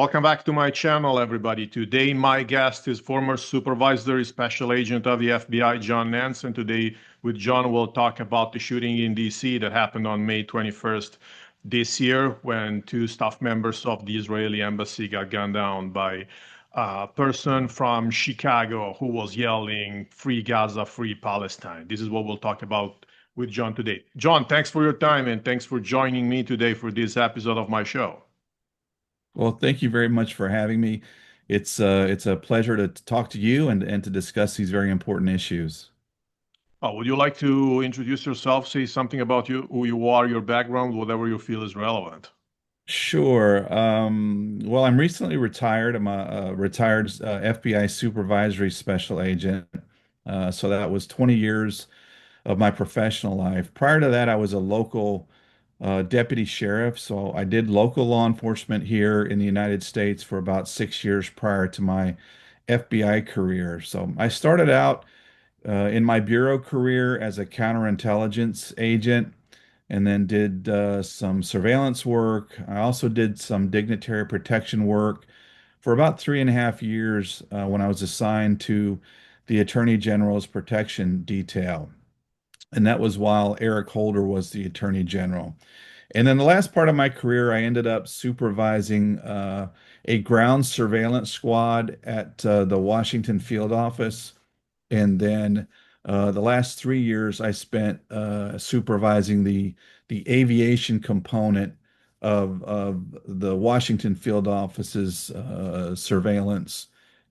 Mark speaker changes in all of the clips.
Speaker 1: Welcome back to my channel, everybody. Today, my guest is former Supervisory Special Agent of the FBI, John Nantz, and today with John, we'll talk about the shooting in DC that happened on May 21st this year when two staff members of the Israeli embassy got gunned down by a person from Chicago who was yelling, "Free Gaza, free Palestine." This is what we'll talk about with John today. John, thanks for your time and thanks for joining me today for this episode of my show.
Speaker 2: Well, thank you very much for having me. It's a pleasure to talk to you and to discuss these very important issues.
Speaker 1: Oh, would you like to introduce yourself, say something about you, who you are, your background, whatever you feel is relevant?
Speaker 2: Sure. Well, I'm recently retired. I'm a retired FBI supervisory special agent. So that was 20 years of my professional life. Prior to that, I was a local deputy sheriff. So I did local law enforcement here in the United States for about 6 years prior to my FBI career. So I started out in my bureau career as a counterintelligence agent and then did some surveillance work. I also did some dignitary protection work for about 3.5 years when I was assigned to the Attorney General's protection detail. And that was while Eric Holder was the Attorney General. And then the last part of my career, I ended up supervising a ground surveillance squad at the Washington field office. And then the last 3 years I spent supervising the aviation component of the Washington field office's surveillance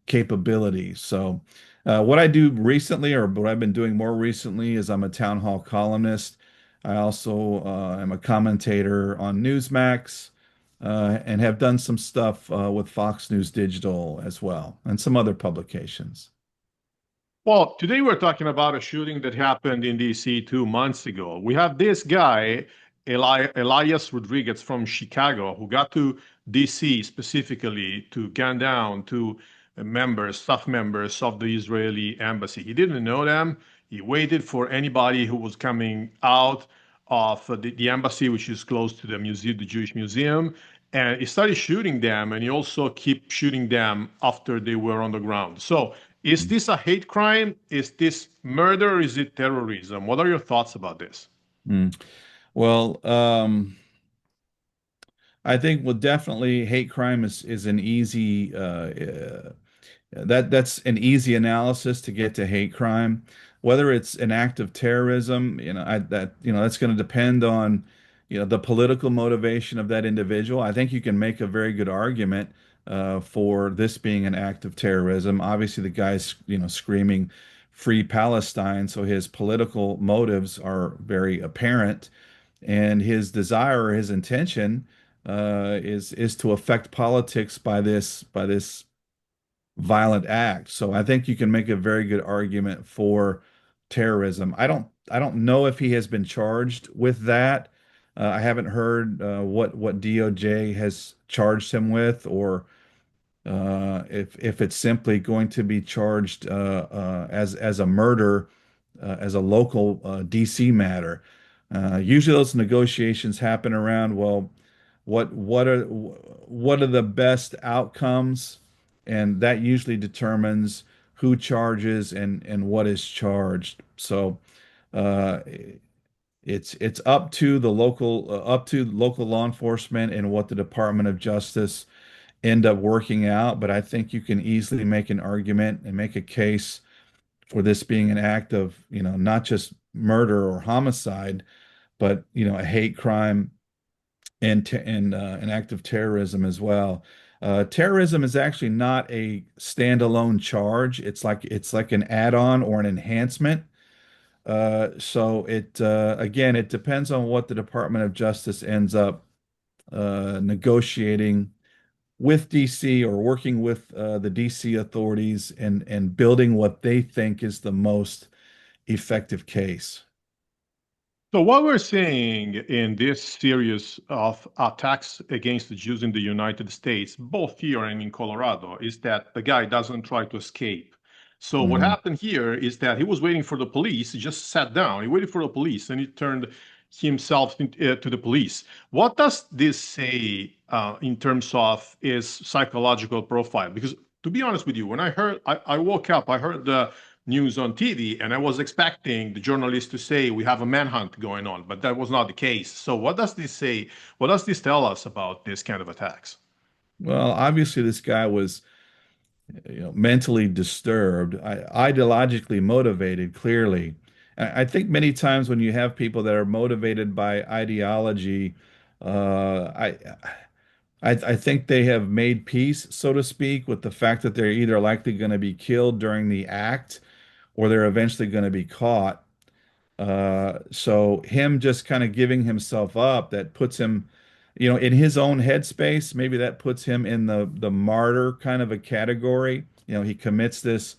Speaker 2: capabilities. So what I do recently, or what I've been doing more recently, is I'm a town hall columnist. I also am a commentator on Newsmax and have done some stuff with Fox News Digital as well, and some other publications.
Speaker 1: Well, today we're talking about a shooting that happened in DC 2 months ago. We have this guy, Elias Rodriguez from Chicago, who got to DC specifically to gun down two staff members of the Israeli embassy. He didn't know them. He waited for anybody who was coming out of the embassy, which is close to the museum, the Jewish museum, and he started shooting them, and he also kept shooting them after they were on the ground. So is this a hate crime? Is this murder? Is it terrorism? What are your thoughts about this?
Speaker 2: Mm. Well, I think well definitely hate crime is an easy that's an easy analysis to get to hate crime. Whether it's an act of terrorism, that's going to depend on the political motivation of that individual. I think you can make a very good argument for this being an act of terrorism. Obviously, the guy's screaming "Free Palestine," so his political motives are very apparent, and his desire or his intention is to affect politics by this violent act. So I think you can make a very good argument for terrorism. I don't know if he has been charged with that. I haven't heard what DOJ has charged him with, or if it's simply going to be charged as a murder, as a local DC matter. Usually those negotiations happen around, well, what are the best outcomes, and that usually determines who charges and what is charged. So uh, it's up to local law enforcement and what the Department of Justice end up working out. But I think you can easily make an argument and make a case for this being an act of, not just murder or homicide, but a hate crime and an act of terrorism as well. Terrorism is actually not a standalone charge. It's like an add-on or an enhancement. So it again, it depends on what the Department of Justice ends up negotiating with DC, or working with the DC authorities and building what they think is the most effective case.
Speaker 1: So what we're seeing in this series of attacks against the Jews in the United States, both here and in Colorado, is that the guy doesn't try to escape. So what
Speaker 2: Mhm.
Speaker 1: happened here is that he was waiting for the police. He just sat down. He waited for the police, and he turned himself to the police. What does this say in terms of his psychological profile? Because to be honest with you, when I woke up, I heard the news on TV, and I was expecting the journalist to say we have a manhunt going on, but that was not the case. So what does this say? What does this tell us about this kind of attacks?
Speaker 2: Well, obviously, this guy was, mentally disturbed, ideologically motivated, clearly. I think many times when you have people that are motivated by ideology, I think they have made peace, so to speak, with the fact that they're either likely going to be killed during the act or they're eventually going to be caught. So him just kind of giving himself up, that puts him, in his own headspace. Maybe that puts him in the martyr kind of a category. He commits this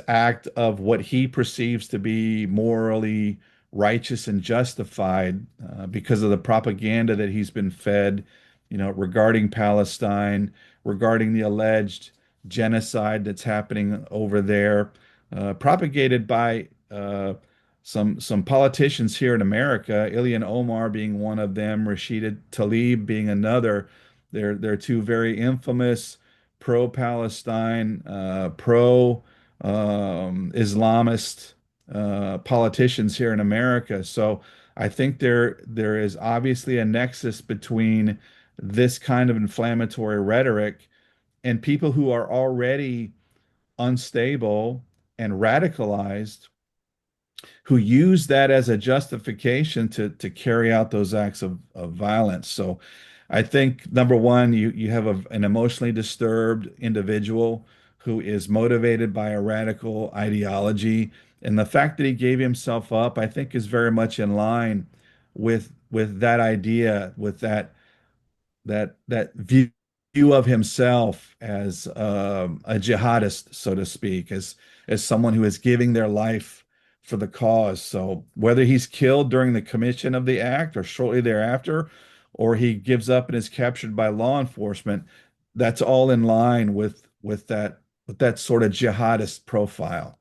Speaker 2: act of what he perceives to be morally righteous and justified because of the propaganda that he's been fed, regarding Palestine, regarding the alleged genocide that's happening over there, propagated by some politicians here in America, Ilhan Omar being one of them, Rashida Tlaib being another. They're two very infamous pro-Palestine, pro-Islamist politicians here in America. So I think there is obviously a nexus between this kind of inflammatory rhetoric and people who are already unstable and radicalized, who use that as a justification to carry out those acts of violence. So I think number one, you have an emotionally disturbed individual who is motivated by a radical ideology. And the fact that he gave himself up, I think, is very much in line with that idea, with that view of himself as a jihadist, so to speak, as someone who is giving their life for the cause. So whether he's killed during the commission of the act or shortly thereafter, or he gives up and is captured by law enforcement, that's all in line with that sort of jihadist profile.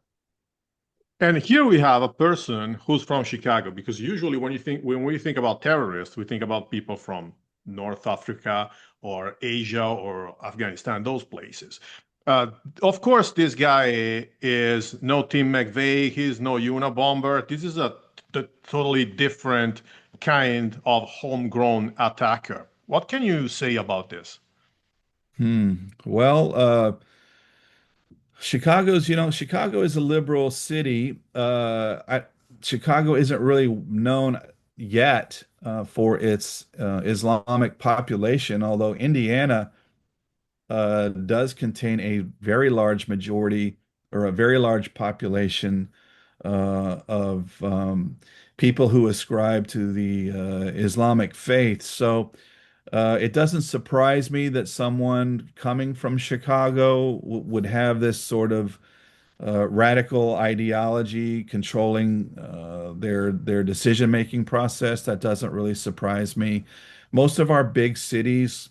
Speaker 1: And here we have a person who's from Chicago, because usually when we think about terrorists, we think about people from North Africa or Asia or Afghanistan, those places. Uh, of course, this guy is no Tim McVeigh. He's no Unabomber. This is a totally different kind of homegrown attacker. What can you say about this?
Speaker 2: Well, Chicago is a liberal city. Chicago isn't really known yet for its Islamic population, although Indiana does contain a very large majority or a very large population of people who ascribe to the Islamic faith. So it doesn't surprise me that someone coming from Chicago would have this sort of radical ideology controlling their decision-making process. That doesn't really surprise me. Most of our big cities,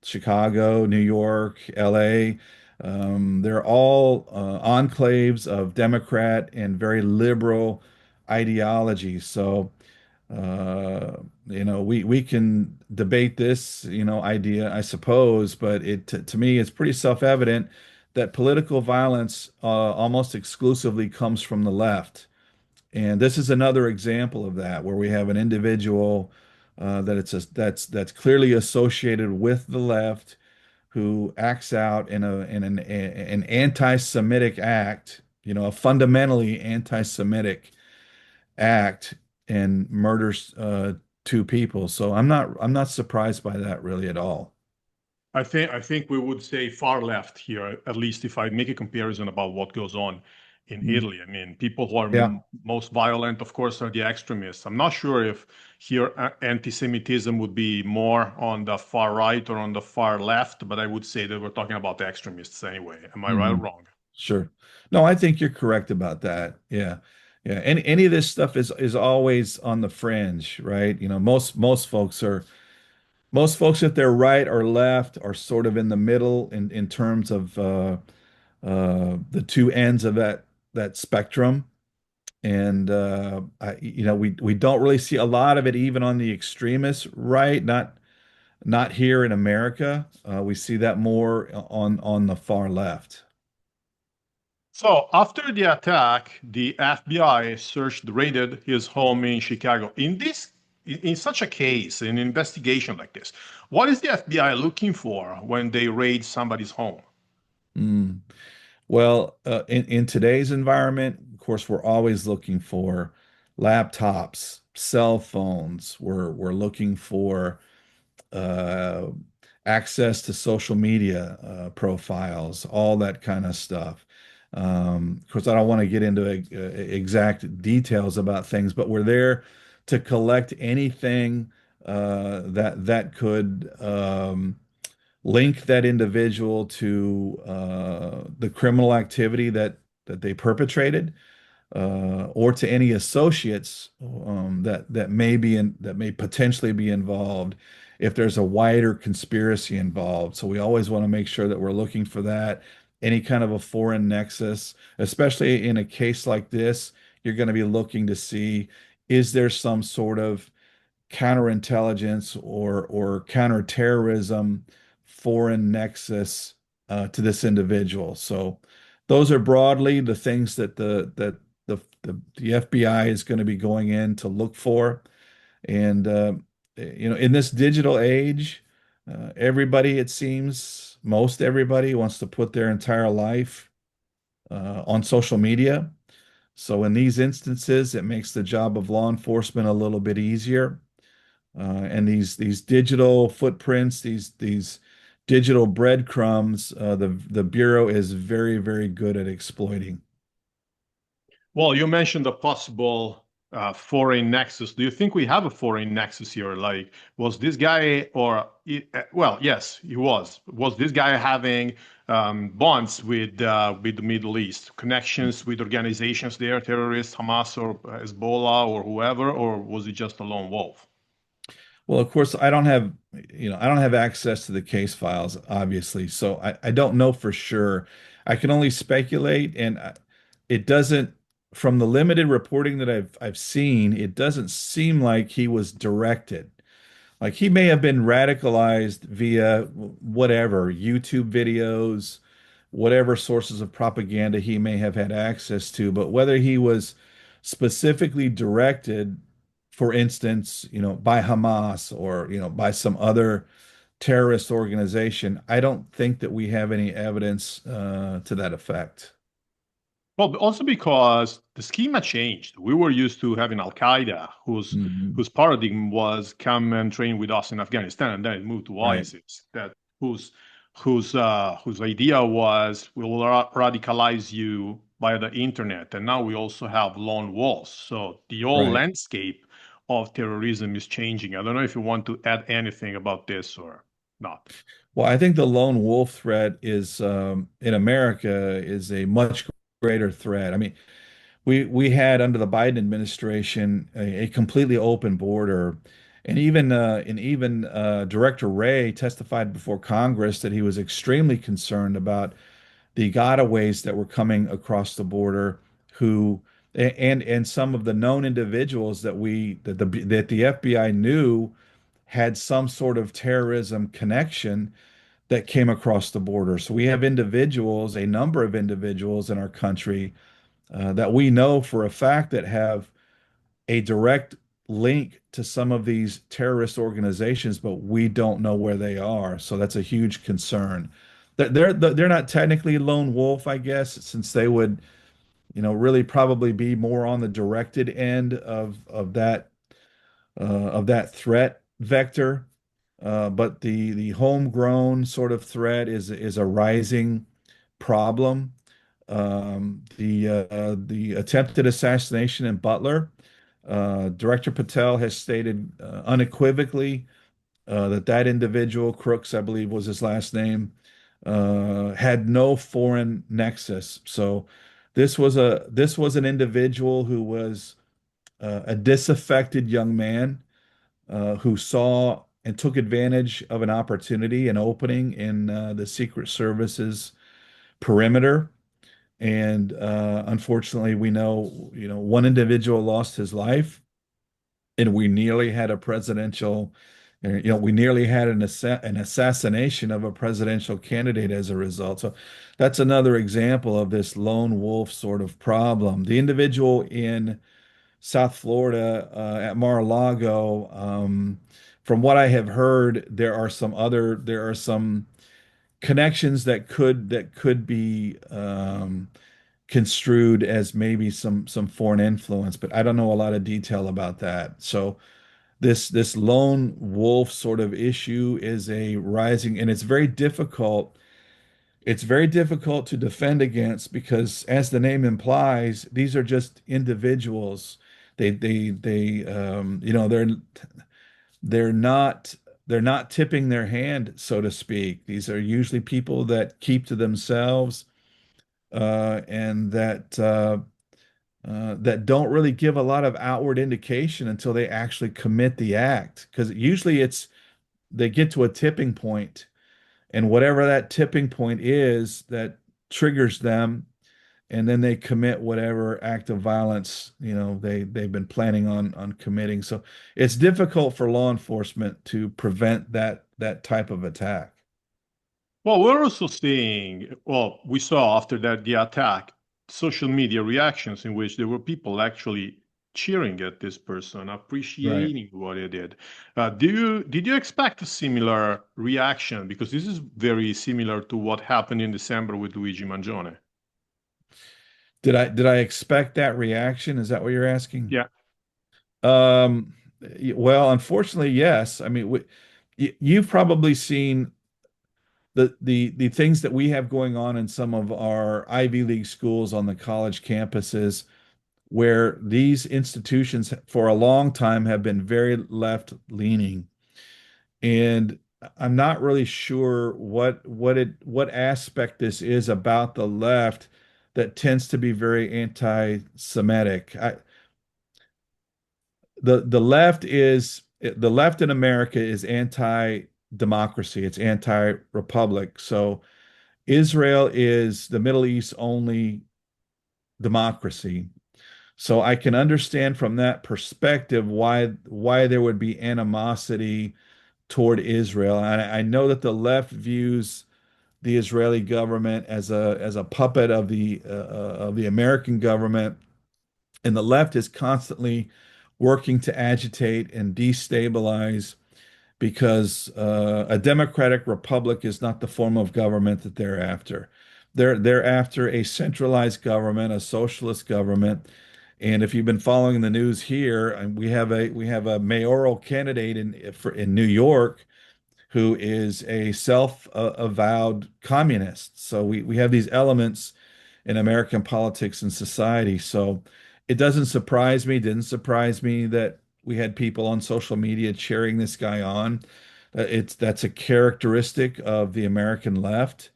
Speaker 2: Chicago, New York, LA, they're all enclaves of Democrat and very liberal ideology. So we can debate this, idea, I suppose, but to me, it's pretty self-evident that political violence almost exclusively comes from the left. And this is another example of that, where we have an individual that's clearly associated with the left, who acts out in an anti-Semitic act, a fundamentally anti-Semitic act, and murders two people. So I'm not surprised by that really at all.
Speaker 1: I think we would say far left here, at least if I make a comparison about what goes on in
Speaker 2: Mm.
Speaker 1: Italy. I mean, people who are
Speaker 2: Yeah.
Speaker 1: most violent, of course, are the extremists. I'm not sure if here anti-Semitism would be more on the far right or on the far left, but I would say that we're talking about the extremists anyway. Am I right or
Speaker 2: Mhm.
Speaker 1: wrong?
Speaker 2: Sure. No, I think you're correct about that. Yeah. Yeah. Any of this stuff is always on the fringe, right? Most folks, if they're right or left, are sort of in the middle in terms of the two ends of that spectrum. And we don't really see a lot of it even on the extremist right, not here in America. We see that more on the far left.
Speaker 1: So after the attack, the FBI raided his home in Chicago. In such a case, an investigation like this, what is the FBI looking for when they raid somebody's home?
Speaker 2: Mm. Well, in today's environment, of course, we're always looking for laptops, cell phones. We're looking for uh, access to social media profiles, all that kind of stuff. Of course, I don't want to get into exact details about things, but we're there to collect anything that could link that individual to the criminal activity that they perpetrated, or to any associates that may potentially be involved if there's a wider conspiracy involved. So we always want to make sure that we're looking for that, any kind of a foreign nexus, especially in a case like this. You're going to be looking to see, is there some sort of counterintelligence or counterterrorism foreign nexus to this individual. So those are broadly the things that the FBI is going to be going in to look for. And in this digital age, everybody, it seems, most everybody wants to put their entire life on social media. So in these instances, it makes the job of law enforcement a little bit easier. And these digital footprints, these digital breadcrumbs, the Bureau is very, very good at exploiting.
Speaker 1: Well, you mentioned a possible foreign nexus. Do you think we have a foreign nexus here? Like, was this guy, well, yes, he was. Was this guy having bonds with the Middle East, connections with organizations there, terrorists, Hamas or Hezbollah or whoever, or was he just a lone wolf?
Speaker 2: Well, of course, I don't have access to the case files, obviously, so I don't know for sure. I can only speculate, and it doesn't, from the limited reporting that I've seen, it doesn't seem like he was directed. Like he may have been radicalized via whatever, YouTube videos, whatever sources of propaganda he may have had access to, but whether he was specifically directed, for instance, by Hamas or, by some other terrorist organization, I don't think that we have any evidence to that effect.
Speaker 1: Well, also because the schema changed. We were used to having Al Qaeda, whose
Speaker 2: Mhm.
Speaker 1: whose paradigm was come and train with us in Afghanistan, and then it moved to
Speaker 2: Right,
Speaker 1: ISIS. That whose idea was we will radicalize you via the internet, and now we also have lone wolves. So the whole
Speaker 2: right.
Speaker 1: landscape of terrorism is changing. I don't know if you want to add anything about this or not.
Speaker 2: Well, I think the lone wolf threat is in America is a much greater threat. I mean, we had under the Biden administration a completely open border, and even Director Wray testified before Congress that he was extremely concerned about the gotaways that were coming across the border, who and some of the known individuals that the FBI knew had some sort of terrorism connection that came across the border. So we have individuals, a number of individuals in our country that we know for a fact that have a direct link to some of these terrorist organizations, but we don't know where they are. So that's a huge concern. They're not technically lone wolf, I guess, since they would, really probably be more on the directed end of that threat vector. But the homegrown sort of threat is a rising problem. The attempted assassination in Butler, Director Patel has stated unequivocally that individual, Crooks, I believe was his last name, had no foreign nexus. So this was an individual who was a disaffected young man who saw and took advantage of an opportunity, an opening in the Secret Service's perimeter, And unfortunately, we know, one individual lost his life, and we nearly had a presidential, we nearly had an assassination of a presidential candidate as a result. So that's another example of this lone wolf sort of problem. The individual in South Florida at Mar-a-Lago, from what I have heard, there are some connections that could be construed as maybe some foreign influence, but I don't know a lot of detail about that. So this lone wolf sort of issue is a rising, and it's very difficult. It's very difficult to defend against because, as the name implies, these are just individuals. They're not they're not tipping their hand, so to speak. These are usually people that keep to themselves, and that don't really give a lot of outward indication until they actually commit the act. Because usually they get to a tipping point, and whatever that tipping point is that triggers them, and then they commit whatever act of violence, they've been planning on committing. So it's difficult for law enforcement to prevent that type of attack.
Speaker 1: Well, we're also seeing, well, we saw after that the attack, social media reactions in which there were people actually cheering at this person,
Speaker 2: Right.
Speaker 1: appreciating what he did. Did you expect a similar reaction? Because this is very similar to what happened in December with Luigi Mangione.
Speaker 2: Did I expect that reaction? Is that what you're asking?
Speaker 1: Yeah.
Speaker 2: Um, well, unfortunately, yes. I mean, you've probably seen the things that we have going on in some of our Ivy League schools on the college campuses, where these institutions for a long time have been very left leaning. And I'm not really sure what aspect this is about the left that tends to be very anti-Semitic. The left in America is anti-democracy. It's anti-republic. So Israel is the Middle East only democracy. So I can understand from that perspective why there would be animosity toward Israel. And I know that the left views the Israeli government as a puppet of the American government, and the left is constantly working to agitate and destabilize because a democratic republic is not the form of government that they're after. They're after a centralized government, a socialist government. And if you've been following the news here, and we have a mayoral candidate in New York who is a self-avowed communist. So we have these elements in American politics and society. So it didn't surprise me that we had people on social media cheering this guy on. That's a characteristic of the American left,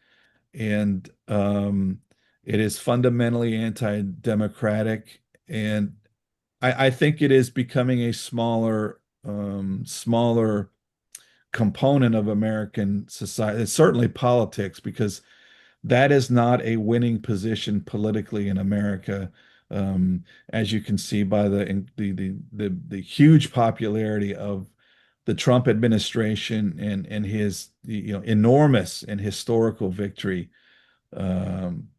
Speaker 2: and it is fundamentally anti-democratic. And I think it is becoming a smaller component of American society. It's certainly politics, because that is not a winning position politically in America, as you can see by the huge popularity of the Trump administration and his enormous and historical victory, um,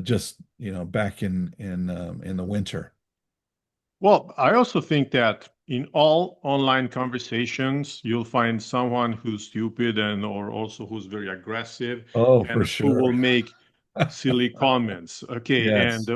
Speaker 2: just back in the winter.
Speaker 1: Well, I also think that in all online conversations, you'll find someone who's stupid and or also who's very aggressive
Speaker 2: Oh,
Speaker 1: and
Speaker 2: for
Speaker 1: who will
Speaker 2: sure.
Speaker 1: make silly comments. Okay, and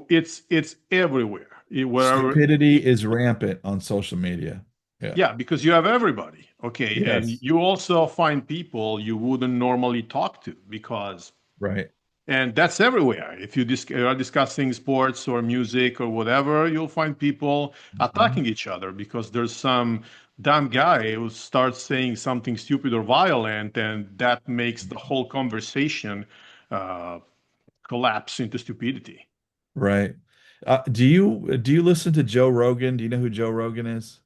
Speaker 2: Yes.
Speaker 1: it's everywhere. Wherever,
Speaker 2: Stupidity is rampant on social media. Yeah.
Speaker 1: yeah, because you have everybody. Okay, and
Speaker 2: Yes.
Speaker 1: you also find people you wouldn't normally talk to because
Speaker 2: Right.
Speaker 1: and that's everywhere. If you are discussing sports or music or whatever, you'll find people
Speaker 2: Mhm.
Speaker 1: attacking each other because there's some dumb guy who starts saying something stupid or violent, and that makes the whole conversation uh, collapse into stupidity.
Speaker 2: Right. Do you listen to Joe Rogan? Do you know who Joe Rogan is?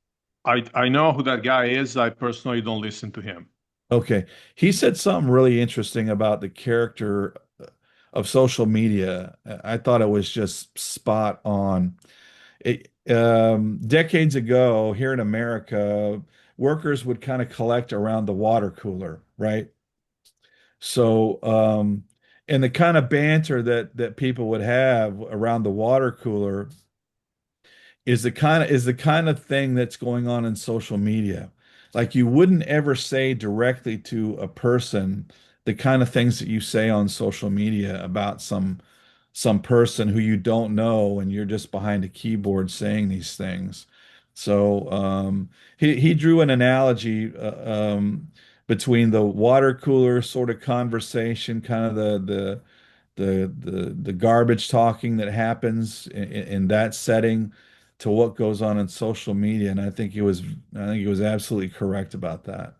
Speaker 1: I know who that guy is. I personally don't listen to him.
Speaker 2: Okay. He said something really interesting about the character of social media. I thought it was just spot on. Decades ago, here in America, workers would kind of collect around the water cooler, right? So, and the kind of banter that people would have around the water cooler is the kind of thing that's going on in social media. Like you wouldn't ever say directly to a person the kind of things that you say on social media about some person who you don't know and you're just behind a keyboard saying these things. So he drew an analogy between the water cooler sort of conversation, kind of the garbage talking that happens in that setting to what goes on in social media. And I think he was absolutely correct about that.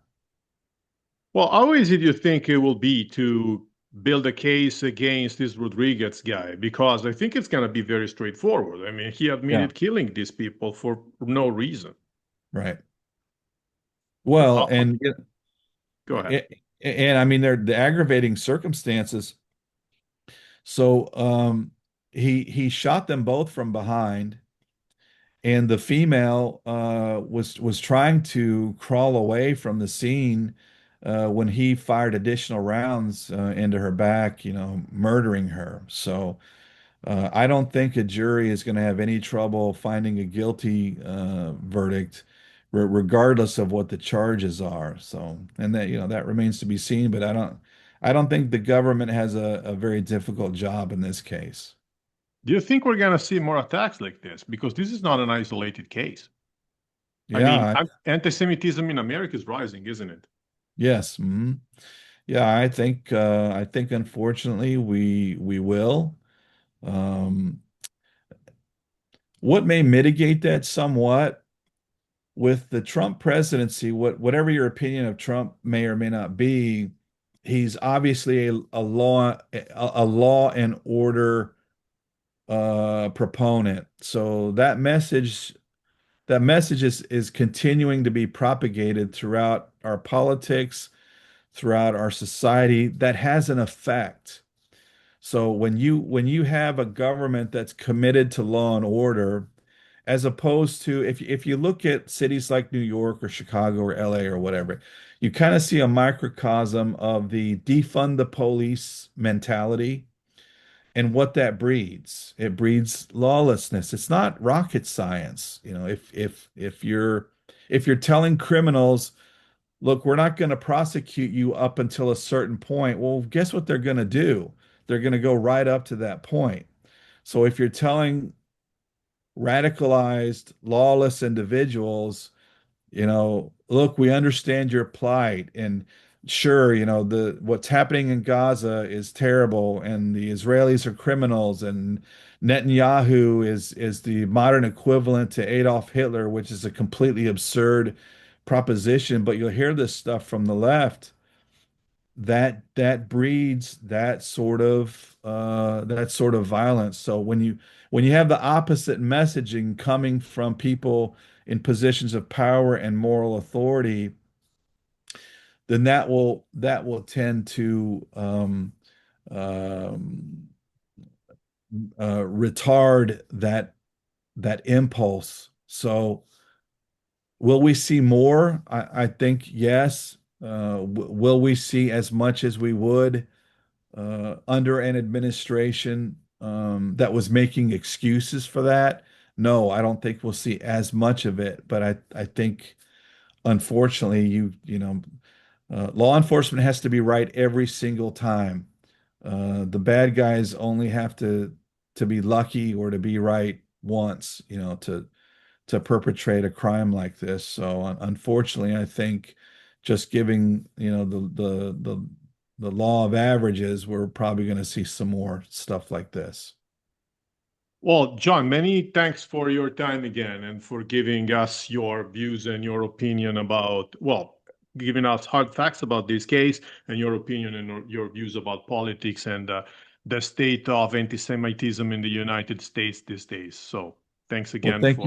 Speaker 1: Well, how easy do you think it will be to build a case against this Rodriguez guy? Because I think it's going to be very straightforward. I mean, he
Speaker 2: Yeah,
Speaker 1: admitted killing these people for no reason.
Speaker 2: right. Well,
Speaker 1: Uh, Go ahead.
Speaker 2: and I mean they're the aggravating circumstances. So he shot them both from behind, and the female was trying to crawl away from the scene when he fired additional rounds into her back, murdering her. So I don't think a jury is going to have any trouble finding a guilty verdict, regardless of what the charges are. So, and that remains to be seen. But I don't think the government has a very difficult job in this case.
Speaker 1: Do you think we're going to see more attacks like this? Because this is not an isolated case. I mean,
Speaker 2: Yeah,
Speaker 1: anti-Semitism in America is rising, isn't it?
Speaker 2: yes. Yeah, I think unfortunately we will. Um, what may mitigate that somewhat with the Trump presidency, whatever your opinion of Trump may or may not be, he's obviously a law and order proponent. So that message is continuing to be propagated throughout our politics, throughout our society. That has an effect. So when you have a government that's committed to law and order, as opposed to if you look at cities like New York or Chicago or LA or whatever, you kind of see a microcosm of the defund the police mentality and what that breeds. It breeds lawlessness. It's not rocket science. If you're telling criminals, look, we're not going to prosecute you up until a certain point. Well, guess what they're going to do? They're going to go right up to that point. So if you're telling radicalized, lawless individuals, look, we understand your plight, and sure, the what's happening in Gaza is terrible, and the Israelis are criminals, and Netanyahu is the modern equivalent to Adolf Hitler, which is a completely absurd proposition. But you'll hear this stuff from the left that breeds that sort of violence. So when you have the opposite messaging coming from people in positions of power and moral authority, then that will tend to um, retard that impulse. So will we see more? I think yes. Will we see as much as we would under an administration that was making excuses for that? No, I don't think we'll see as much of it. But I think, unfortunately, law enforcement has to be right every single time. The bad guys only have to be lucky or to be right once, to perpetrate a crime like this. So unfortunately, I think just giving, the law of averages, we're probably going to see some more stuff like this.
Speaker 1: Well, John, many thanks for your time again and for giving us your views and your opinion about, well, giving us hard facts about this case and your opinion and your views about politics and the state of anti-Semitism in the United States these days. So thanks
Speaker 2: Well,
Speaker 1: again
Speaker 2: thank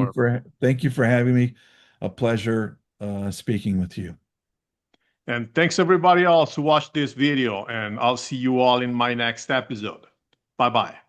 Speaker 2: you for having me. A pleasure speaking with you.
Speaker 1: and thanks everybody else who watched this video, and I'll see you all in my next episode. Bye-bye.